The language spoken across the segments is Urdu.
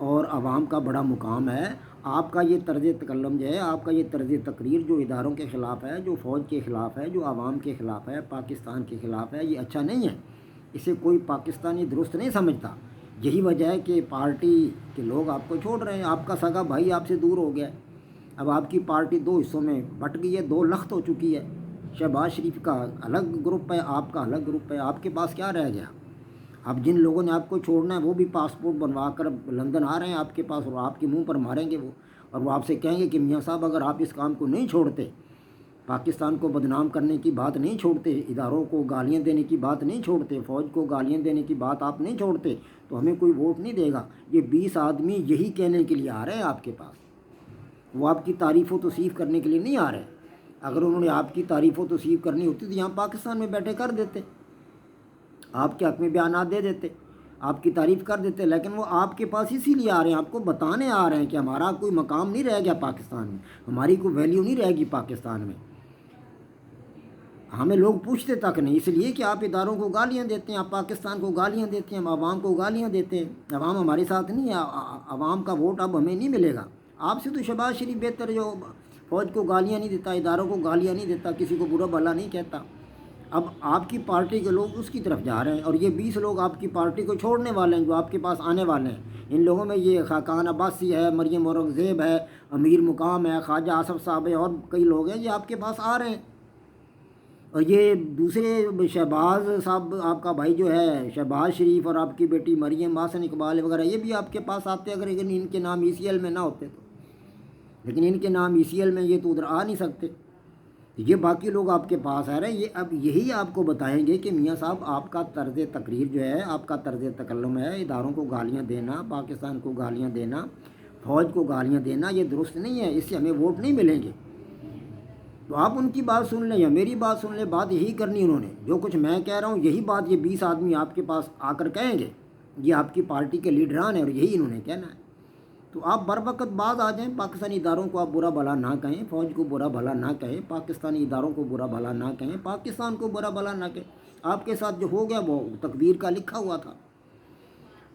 اور عوام کا بڑا مقام ہے۔ آپ کا یہ طرز تکلم جو ہے، آپ کا یہ طرز تقریر جو اداروں کے خلاف ہے، جو فوج کے خلاف ہے، جو عوام کے خلاف ہے، پاکستان کے خلاف ہے، یہ اچھا نہیں ہے۔ اسے کوئی پاکستانی درست نہیں سمجھتا۔ یہی وجہ ہے کہ پارٹی کے لوگ آپ کو چھوڑ رہے ہیں۔ آپ کا سگا بھائی آپ سے دور ہو گیا ہے۔ اب آپ کی پارٹی دو حصوں میں بٹ گئی ہے، دو لخت ہو چکی ہے۔ شہباز شریف کا الگ گروپ ہے، آپ کا الگ گروپ ہے۔ آپ کے پاس کیا رہ گیا؟ اب جن لوگوں نے آپ کو چھوڑنا ہے وہ بھی پاسپورٹ بنوا کر لندن آ رہے ہیں آپ کے پاس، اور آپ کے منہ پر ماریں گے وہ، اور وہ آپ سے کہیں گے کہ میاں صاحب اگر آپ اس کام کو نہیں چھوڑتے، پاکستان کو بدنام کرنے کی بات نہیں چھوڑتے، اداروں کو گالیاں دینے کی بات نہیں چھوڑتے، فوج کو گالیاں دینے کی بات آپ نہیں چھوڑتے، تو ہمیں کوئی ووٹ نہیں دے گا۔ یہ 20 آدمی یہی کہنے کے لیے آ رہے ہیں آپ کے پاس، وہ آپ کی تعریف و توصیف کرنے کے لیے نہیں آ رہے۔ اگر انہوں نے آپ کی تعریف و توصیف کرنی ہوتی تو یہاں پاکستان میں بیٹھے کر دیتے، آپ کے حق میں بیانات دے دیتے، آپ کی تعریف کر دیتے، لیکن وہ آپ کے پاس اسی لیے آ رہے ہیں، آپ کو بتانے آ رہے ہیں کہ ہمارا کوئی مقام نہیں رہ گیا پاکستان میں، ہماری کوئی ویلیو نہیں رہے گی پاکستان میں۔ ہمیں لوگ پوچھتے تک نہیں، اس لیے کہ آپ اداروں کو گالیاں دیتے ہیں، آپ پاکستان کو گالیاں دیتے ہیں، ہم عوام کو گالیاں دیتے ہیں۔ عوام ہمارے ساتھ نہیں ہے، عوام کا ووٹ اب ہمیں نہیں ملے گا۔ آپ سے تو شہباز شریف بہتر، جو فوج کو گالیاں نہیں دیتا، اداروں کو گالیاں نہیں دیتا، کسی کو برا بھلا نہیں کہتا۔ اب آپ کی پارٹی کے لوگ اس کی طرف جا رہے ہیں، اور یہ 20 لوگ آپ کی پارٹی کو چھوڑنے والے ہیں جو آپ کے پاس آنے والے ہیں۔ ان لوگوں میں یہ خاقان عباسی ہے، مریم اورنگزیب ہے، امیر مقام ہے، خواجہ آصف صاحب ہے، اور کئی لوگ ہیں یہ آپ کے پاس آ رہے ہیں۔ اور یہ دوسرے شہباز صاحب، آپ کا بھائی جو ہے شہباز شریف، اور آپ کی بیٹی مریم، محسن اقبال وغیرہ، یہ بھی آپ کے پاس آتے اگر ان کے نام ECL میں نہ ہوتے تو، لیکن ان کے نام ECL میں، یہ تو ادھر آ نہیں سکتے۔ یہ باقی لوگ آپ کے پاس آ رہے ہیں، یہ اب یہی آپ کو بتائیں گے کہ میاں صاحب آپ کا طرز تقریر جو ہے، آپ کا طرز تکلم ہے، اداروں کو گالیاں دینا، پاکستان کو گالیاں دینا، فوج کو گالیاں دینا، یہ درست نہیں ہے، اس سے ہمیں ووٹ نہیں ملیں گے۔ تو آپ ان کی بات سن لیں یا میری بات سن لیں، بات یہی کرنی انہوں نے، جو کچھ میں کہہ رہا ہوں یہی بات یہ 20 آدمی آپ کے پاس آ کر کہیں گے۔ یہ آپ کی پارٹی کے لیڈران ہیں اور یہی انہوں نے کہنا ہے۔ تو آپ بر وقت بعد آ جائیں، پاکستانی اداروں کو آپ برا بھلا نہ کہیں، فوج کو برا بھلا نہ کہیں، پاکستانی اداروں کو برا بھلا نہ کہیں، پاکستان کو برا بھلا نہ کہیں۔ آپ کے ساتھ جو ہو گیا وہ تقدیر کا لکھا ہوا تھا،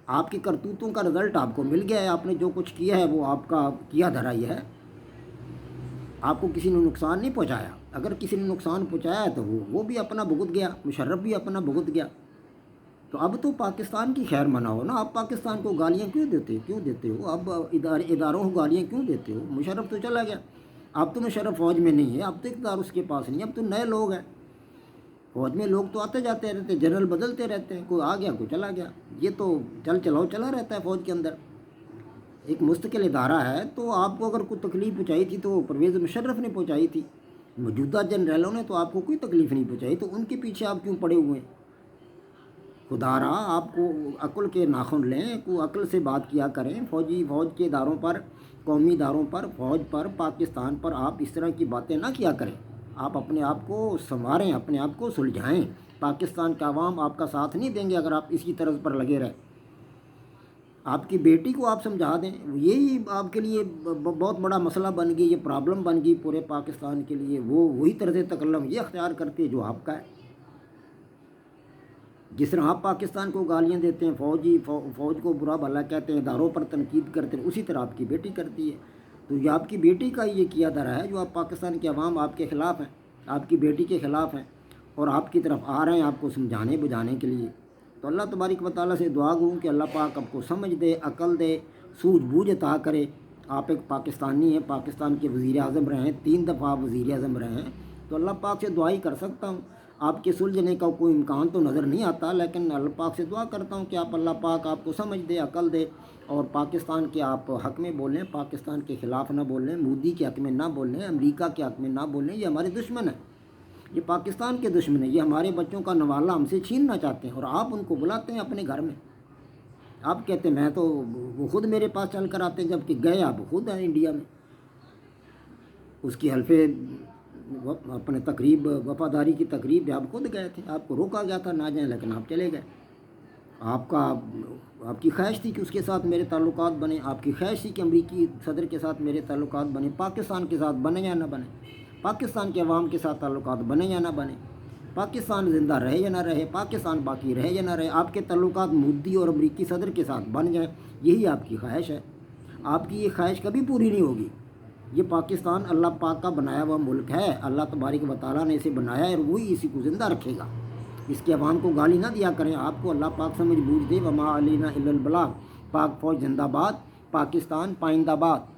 آپ کی کرتوتوں کا رزلٹ آپ کو مل گیا ہے۔ آپ نے جو کچھ کیا ہے وہ آپ کا کیا دھرا یہ ہے، آپ کو کسی نے نقصان نہیں پہنچایا۔ اگر کسی نے نقصان پہنچایا ہے تو وہ بھی اپنا بھگت گیا، مشرف بھی اپنا بھگت گیا۔ تو اب تو پاکستان کی خیر مناؤ نا، آپ پاکستان کو گالیاں کیوں دیتے ہو؟ اب اداروں کو گالیاں کیوں دیتے ہو؟ مشرف تو چلا گیا، اب تو مشرف فوج میں نہیں ہے، اب تو اقتدار اس کے پاس نہیں ہے، اب تو نئے لوگ ہیں۔ فوج میں لوگ تو آتے جاتے رہتے ہیں، جنرل بدلتے رہتے ہیں، کوئی آ گیا کوئی چلا گیا، یہ تو چلا رہتا ہے فوج کے اندر۔ ایک مستقل ادارہ ہے، تو آپ کو اگر کوئی تکلیف پہنچائی تھی تو پرویز مشرف نے پہنچائی تھی، موجودہ جنرلوں نے تو آپ کو کوئی تکلیف نہیں پہنچائی، تو ان کے پیچھے آپ کیوں پڑے ہوئے ہیں؟ خدا را آپ کو عقل کے ناخن لیں، کو عقل سے بات کیا کریں۔ فوج کے اداروں پر، قومی اداروں پر، فوج پر، پاکستان پر آپ اس طرح کی باتیں نہ کیا کریں۔ آپ اپنے آپ کو سنواریں، اپنے آپ کو سلجھائیں۔ پاکستان کا عوام آپ کا ساتھ نہیں دیں گے اگر آپ اسی طرز پر لگے رہیں۔ آپ کی بیٹی کو آپ سمجھا دیں، یہی آپ کے لیے بہت بڑا مسئلہ بن گئی، یہ پرابلم بن گئی پورے پاکستان کے لیے۔ وہی طرز تکلم یہ اختیار کرتی ہے جو آپ کا ہے۔ جس طرح آپ پاکستان کو گالیاں دیتے ہیں، فوج کو برا بھلا کہتے ہیں، اداروں پر تنقید کرتے ہیں، اسی طرح آپ کی بیٹی کرتی ہے۔ تو یہ آپ کی بیٹی کا یہ کیا دھرا ہے، جو آپ پاکستان کے عوام آپ کے خلاف ہیں، آپ کی بیٹی کے خلاف ہیں، اور آپ کی طرف آ رہے ہیں آپ کو سمجھانے بجھانے کے لیے۔ تو اللہ تبارک و تعالیٰ سے دعا کروں کہ اللہ پاک آپ کو سمجھ دے، عقل دے، سوجھ بوجھ عطا کرے۔ آپ ایک پاکستانی ہیں، پاکستان کے وزیر اعظم رہے ہیں، 3 دفعہ آپ وزیر اعظم رہے ہیں، تو اللہ پاک سے دعا ہی کر سکتا ہوں۔ آپ کے سلجھنے کا کوئی امکان تو نظر نہیں آتا، لیکن اللہ پاک سے دعا کرتا ہوں کہ اللہ پاک آپ کو سمجھ دے، عقل دے، اور پاکستان کے آپ حق میں بولیں، پاکستان کے خلاف نہ بولیں، مودی کے حق میں نہ بولیں، امریکہ کے حق میں نہ بولیں۔ یہ ہمارے دشمن ہیں، یہ پاکستان کے دشمن ہیں، یہ ہمارے بچوں کا نوالہ ہم سے چھیننا چاہتے ہیں، اور آپ ان کو بلاتے ہیں اپنے گھر میں۔ آپ کہتے ہیں وہ خود میرے پاس چل کر آتے ہیں، جب کہ گئے آپ خود ہیں انڈیا میں، اس کی حلف اپنے تقریب، وفاداری کی تقریب آپ خود گئے تھے، آپ کو روکا گیا تھا نہ جائیں، لیکن آپ چلے گئے۔ آپ کی خواہش تھی کہ اس کے ساتھ میرے تعلقات بنے، آپ کی خواہش تھی کہ امریکی صدر کے ساتھ میرے تعلقات بنے، پاکستان کے ساتھ بنے یا نہ بنے، پاکستان کے عوام کے ساتھ تعلقات بنے یا نہ بنے۔ پاکستان زندہ رہے یا نہ رہے، پاکستان باقی رہے یا نہ رہے، آپ کے تعلقات مودی اور امریکی صدر کے ساتھ بن جائیں، یہی آپ کی خواہش ہے۔ آپ کی یہ خواہش کبھی پوری نہیں ہوگی۔ یہ پاکستان اللہ پاک کا بنایا ہوا ملک ہے، اللہ تبارک و تعالیٰ نے اسے بنایا ہے اور وہی اسی کو زندہ رکھے گا۔ اس کے عوام کو گالی نہ دیا کریں، آپ کو اللہ پاک سمجھ بوجھ دے۔ وما علینا الا البلاغ۔ پاک فوج زندہ باد، پاکستان پائندہ باد۔